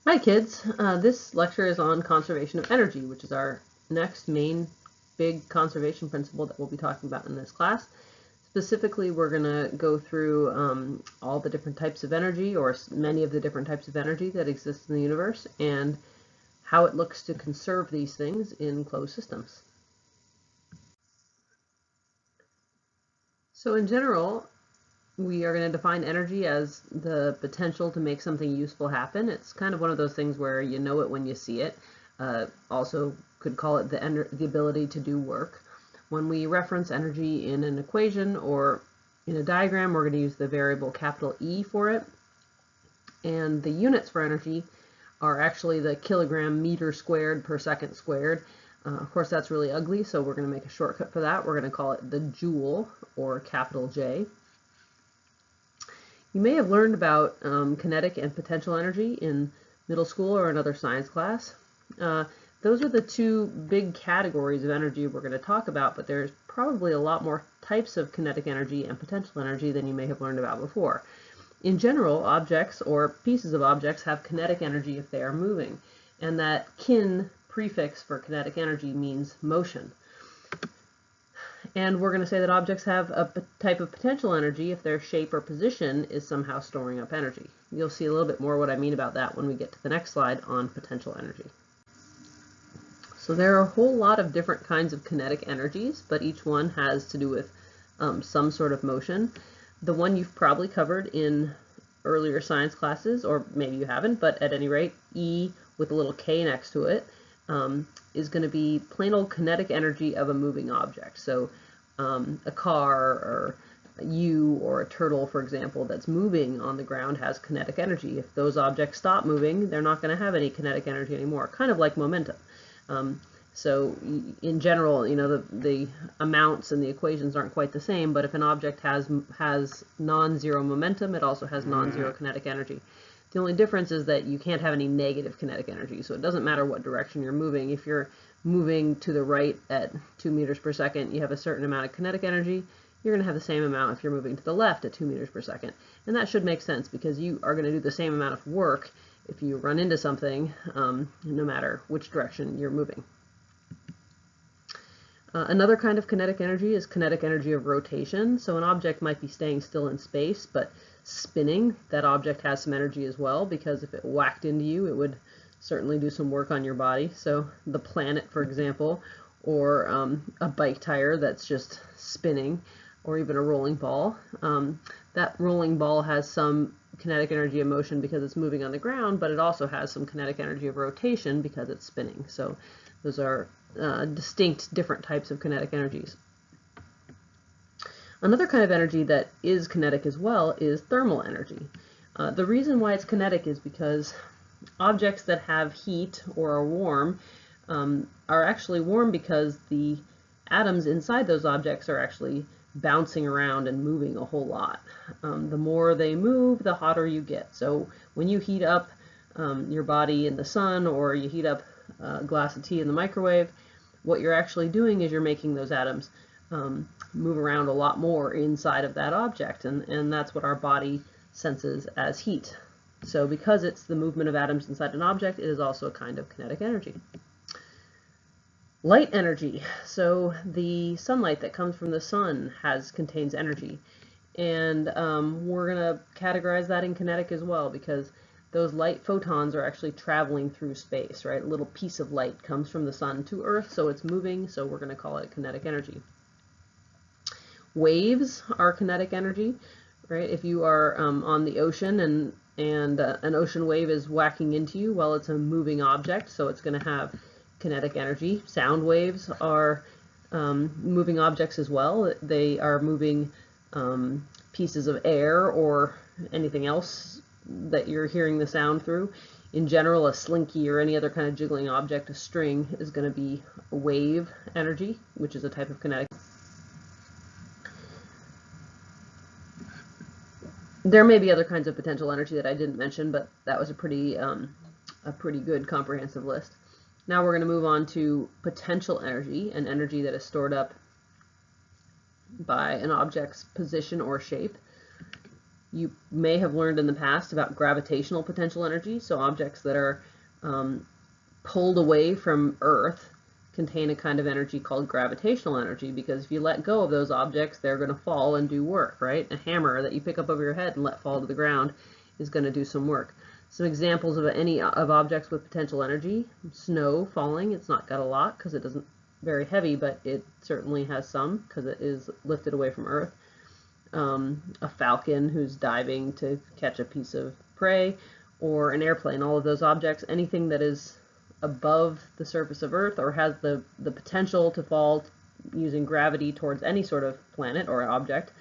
Hi kids, this lecture is on conservation of energy, which is our next main big conservation principle that we'll be talking about in this class. Specifically, we're going to go through all the different types of energy, or many of the different types of energy that exist in the universe, and how it looks to conserve these things in closed systems. So in general, we are going to define energy as the potential to make something useful happen. It's kind of one of those things where you know it when you see it. Also could call it the ability to do work. When we reference energy in an equation or in a diagram, we're going to use the variable capital E for it. And the units for energy are actually the kilogram meter squared per second squared. Of course, that's really ugly, so we're going to make a shortcut for that. We're going to call it the joule, or capital J. You may have learned about kinetic and potential energy in middle school or another science class. Those are the two big categories of energy we're going to talk about, but there's probably a lot more types of kinetic energy and potential energy than you may have learned about before. In general, objects or pieces of objects have kinetic energy if they are moving, and that kin prefix for kinetic energy means motion. And we're going to say that objects have a type of potential energy if their shape or position is somehow storing up energy. You'll see a little bit more what I mean about that when we get to the next slide on potential energy. So there are a whole lot of different kinds of kinetic energies, but each one has to do with some sort of motion. The one you've probably covered in earlier science classes, or maybe you haven't, but at any rate, E with a little K next to it, is going to be plain old kinetic energy of a moving object. So a car or you or a turtle, for example, that's moving on the ground has kinetic energy. If those objects stop moving, they're not going to have any kinetic energy anymore, kind of like momentum. So in general, you know, the amounts and the equations aren't quite the same, but if an object has non-zero momentum, it also has non-zero kinetic energy. The only difference is that you can't have any negative kinetic energy, so it doesn't matter what direction you're moving. If you're moving to the right at 2 meters per second, you have a certain amount of kinetic energy. You're going to have the same amount if you're moving to the left at 2 meters per second. And that should make sense because you are going to do the same amount of work if you run into something, no matter which direction you're moving. Another kind of kinetic energy is kinetic energy of rotation. So an object might be staying still in space, but spinning, that object has some energy as well, because if it whacked into you, it would certainly do some work on your body. So the planet, for example, or a bike tire that's just spinning, or even a rolling ball. That rolling ball has some kinetic energy of motion because it's moving on the ground, but it also has some kinetic energy of rotation because it's spinning. So those are distinct different types of kinetic energies. Another kind of energy that is kinetic as well is thermal energy. The reason why it's kinetic is because objects that have heat or are warm are actually warm because the atoms inside those objects are actually bouncing around and moving a whole lot. The more they move, the hotter you get. So when you heat up your body in the sun, or you heat up a glass of tea in the microwave, what you're actually doing is you're making those atoms move around a lot more inside of that object, and that's what our body senses as heat. So because it's the movement of atoms inside an object, it is also a kind of kinetic energy. Light energy. So the sunlight that comes from the sun contains energy, and we're going to categorize that in kinetic as well, because those light photons are actually traveling through space, right? A little piece of light comes from the sun to Earth, so it's moving, so we're going to call it kinetic energy. Waves are kinetic energy, right? If you are on the ocean and an ocean wave is whacking into you, well, it's a moving object, so it's going to have kinetic energy. Sound waves are moving objects as well. They are moving pieces of air or anything else that you're hearing the sound through. In general, a slinky or any other kind of jiggling object, a string, is going to be wave energy, which is a type of kinetic. There may be other kinds of potential energy that I didn't mention, but that was a pretty good comprehensive list. Now we're going to move on to potential energy, an energy that is stored up by an object's position or shape. You may have learned in the past about gravitational potential energy, so objects that are pulled away from Earth contain a kind of energy called gravitational energy, because if you let go of those objects, they're going to fall and do work, right? A hammer that you pick up over your head and let fall to the ground is going to do some work. Some examples of objects with potential energy: snow falling. It's not got a lot because it isn't very heavy, but it certainly has some because it is lifted away from Earth. A falcon who's diving to catch a piece of prey, or an airplane. All of those objects, anything that is above the surface of Earth or has the potential to fall using gravity towards any sort of planet or object,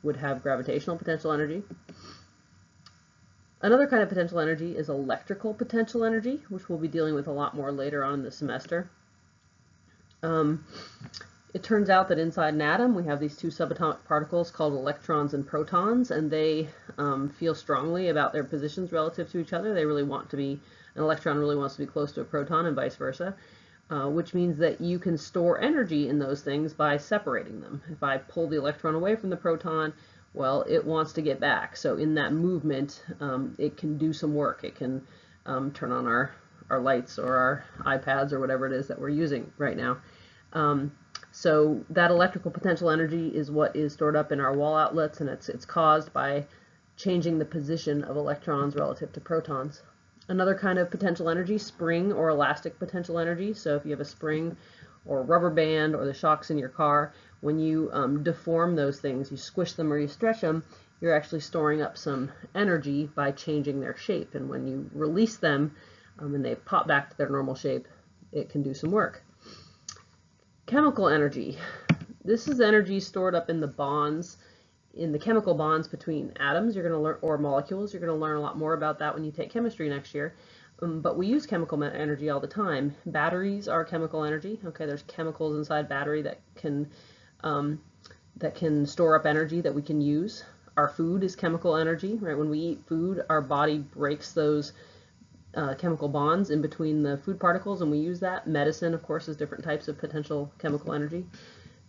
would have gravitational potential energy. Another kind of potential energy is electrical potential energy, which we'll be dealing with a lot more later on in the semester. It turns out that inside an atom we have these two subatomic particles called electrons and protons, and they feel strongly about their positions relative to each other. They really want to be, an electron really wants to be close to a proton and vice versa, which means that you can store energy in those things by separating them. If I pull the electron away from the proton, well, it wants to get back. So in that movement, it can do some work. It can turn on our lights or our iPads or whatever it is that we're using right now. So that electrical potential energy is what is stored up in our wall outlets, and it's caused by changing the position of electrons relative to protons. Another kind of potential energy, spring or elastic potential energy. So if you have a spring or a rubber band or the shocks in your car, when you deform those things, you squish them or you stretch them, you're actually storing up some energy by changing their shape. And when you release them and they pop back to their normal shape, it can do some work. Chemical energy. This is energy stored up in the bonds, in the chemical bonds between atoms. You're going to learn, or molecules. You're going to learn a lot more about that when you take chemistry next year. But we use chemical energy all the time. Batteries are chemical energy. Okay, there's chemicals inside battery that can store up energy that we can use. Our food is chemical energy, right? When we eat food, our body breaks those chemical bonds in between the food particles, and we use that. Medicine, of course, is different types of potential chemical energy.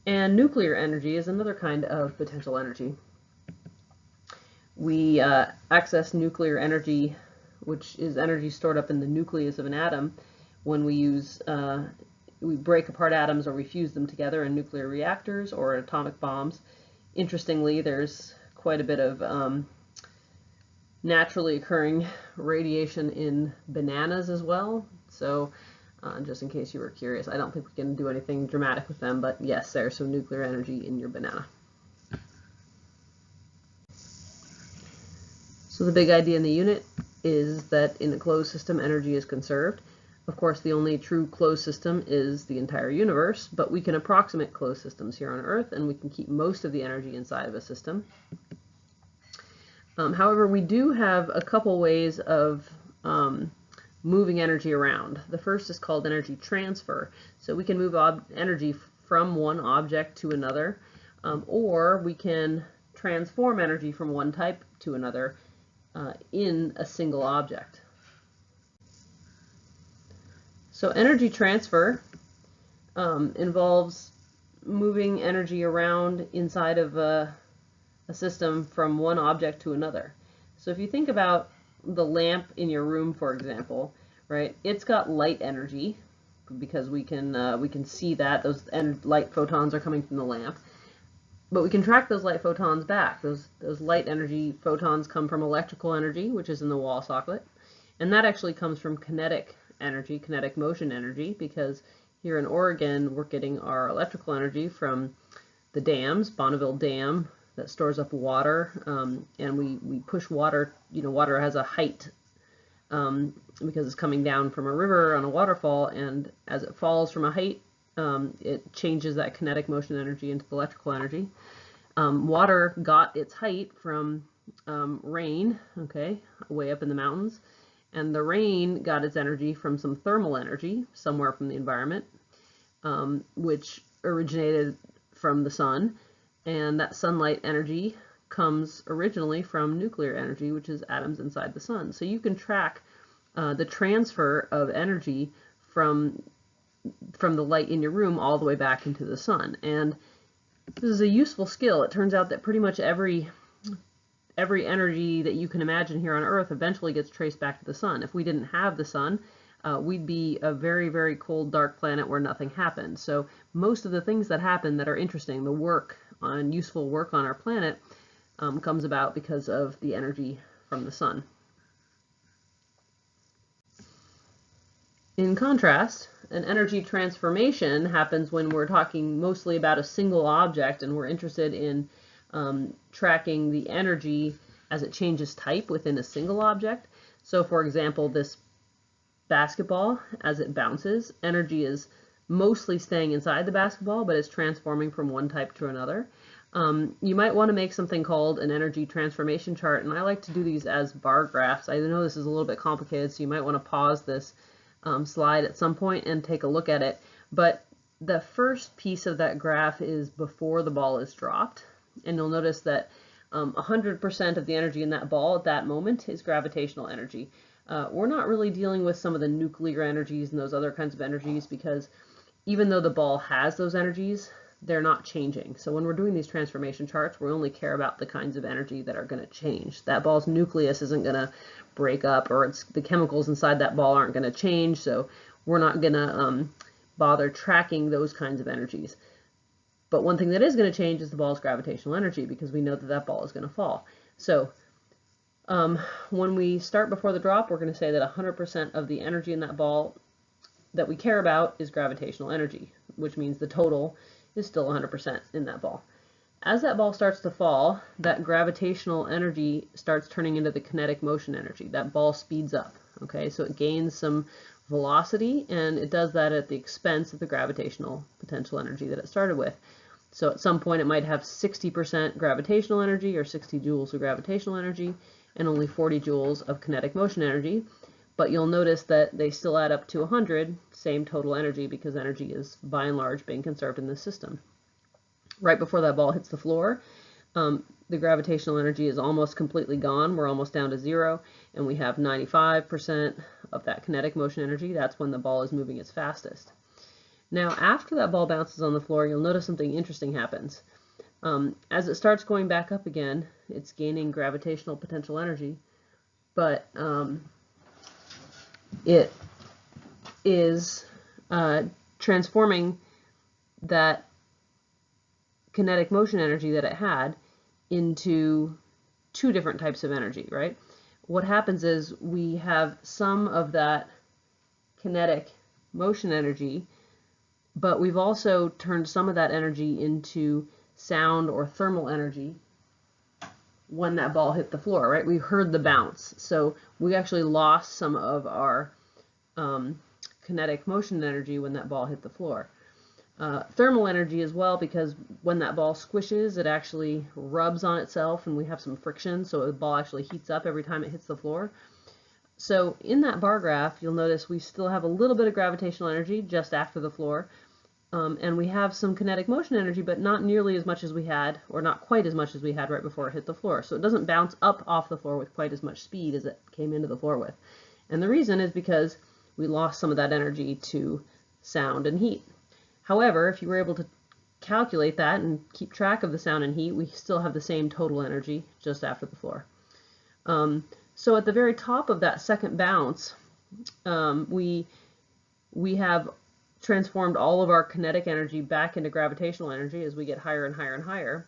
And nuclear energy is another kind of potential energy. We access nuclear energy, which is energy stored up in the nucleus of an atom, when we break apart atoms or we fuse them together in nuclear reactors or atomic bombs. Interestingly, there's quite a bit of naturally occurring radiation in bananas as well. So just in case you were curious, I don't think we can do anything dramatic with them, but yes, there's some nuclear energy in your banana. So the big idea in the unit is that in a closed system, energy is conserved. Of course, the only true closed system is the entire universe, but we can approximate closed systems here on Earth, and we can keep most of the energy inside of a system. However, we do have a couple ways of moving energy around. The first is called energy transfer. So we can move energy from one object to another, or we can transform energy from one type to another in a single object. So energy transfer involves moving energy around inside of a system from one object to another. So if you think about the lamp in your room, for example, right? It's got light energy because we can see that those light photons are coming from the lamp. But we can track those light photons back. Those light energy photons come from electrical energy, which is in the wall socket, and that actually comes from kinetic energy, kinetic motion energy, because here in Oregon we're getting our electrical energy from the dams, Bonneville Dam, that stores up water, and we push water. You know, water has a height because it's coming down from a river on a waterfall, and as it falls from a height, it changes that kinetic motion energy into the electrical energy. Water got its height from rain, okay, way up in the mountains, and the rain got its energy from some thermal energy somewhere from the environment, which originated from the sun. And that sunlight energy comes originally from nuclear energy, which is atoms inside the sun. So you can track the transfer of energy from the light in your room all the way back into the sun. And this is a useful skill. It turns out that pretty much every every energy that you can imagine here on Earth eventually gets traced back to the sun. If we didn't have the sun, we'd be a very, very cold, dark planet where nothing happened. So most of the things that happen that are interesting, the work on useful work on our planet, comes about because of the energy from the sun. In contrast, an energy transformation happens when we're talking mostly about a single object and we're interested in tracking the energy as it changes type within a single object. So for example, this basketball, as it bounces, energy is mostly staying inside the basketball, but it's transforming from one type to another. You might want to make something called an energy transformation chart, and I like to do these as bar graphs. I know this is a little bit complicated, so you might want to pause this slide at some point and take a look at it. But the first piece of that graph is before the ball is dropped, and you'll notice that 100% of the energy in that ball at that moment is gravitational energy. We're not really dealing with some of the nuclear energies and those other kinds of energies, because even though the ball has those energies, they're not changing. So when we're doing these transformation charts, we only care about the kinds of energy that are going to change. That ball's nucleus isn't going to break up, or the chemicals inside that ball aren't going to change, so we're not going to bother tracking those kinds of energies. But one thing that is going to change is the ball's gravitational energy, because we know that that ball is going to fall. So when we start before the drop, we're going to say that 100% of the energy in that ball that we care about is gravitational energy, which means the total is still 100% in that ball. As that ball starts to fall, that gravitational energy starts turning into the kinetic motion energy. That ball speeds up, okay? So it gains some velocity, and it does that at the expense of the gravitational potential energy that it started with. So at some point it might have 60% gravitational energy, or 60 joules of gravitational energy, and only 40 joules of kinetic motion energy. But you'll notice that they still add up to 100, same total energy, because energy is by and large being conserved in this system. Right before that ball hits the floor, the gravitational energy is almost completely gone. We're almost down to 0, and we have 95% of that kinetic motion energy. That's when the ball is moving its fastest. Now, after that ball bounces on the floor, you'll notice something interesting happens. As it starts going back up again, it's gaining gravitational potential energy, but it is transforming that kinetic motion energy that it had into two different types of energy, right? What happens is we have some of that kinetic motion energy, but we've also turned some of that energy into sound or thermal energy when that ball hit the floor, right? We heard the bounce. So we actually lost some of our kinetic motion energy when that ball hit the floor. Thermal energy as well, because when that ball squishes, it actually rubs on itself and we have some friction, so the ball actually heats up every time it hits the floor. So in that bar graph, you'll notice we still have a little bit of gravitational energy just after the floor, and we have some kinetic motion energy, but not nearly as much as we had, or not quite as much as we had right before it hit the floor. So it doesn't bounce up off the floor with quite as much speed as it came into the floor with. And the reason is because we lost some of that energy to sound and heat. However, if you were able to calculate that and keep track of the sound and heat, we still have the same total energy just after the floor. So at the very top of that second bounce, we have transformed all of our kinetic energy back into gravitational energy as we get higher and higher and higher.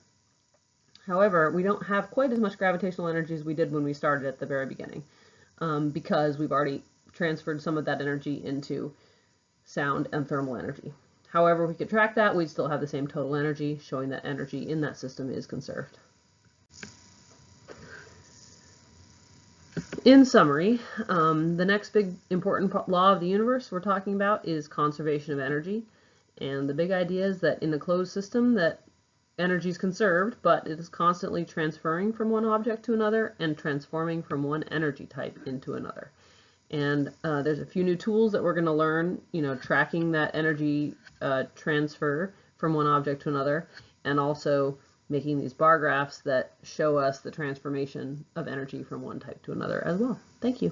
However, we don't have quite as much gravitational energy as we did when we started at the very beginning, because we've already transferred some of that energy into sound and thermal energy. However, if we could track that, we'd still have the same total energy, showing that energy in that system is conserved. In summary, the next big important law of the universe we're talking about is conservation of energy. And the big idea is that in a closed system that energy is conserved, but it is constantly transferring from one object to another and transforming from one energy type into another. And there's a few new tools that we're going to learn, tracking that energy transfer from one object to another, and also making these bar graphs that show us the transformation of energy from one type to another as well. Thank you.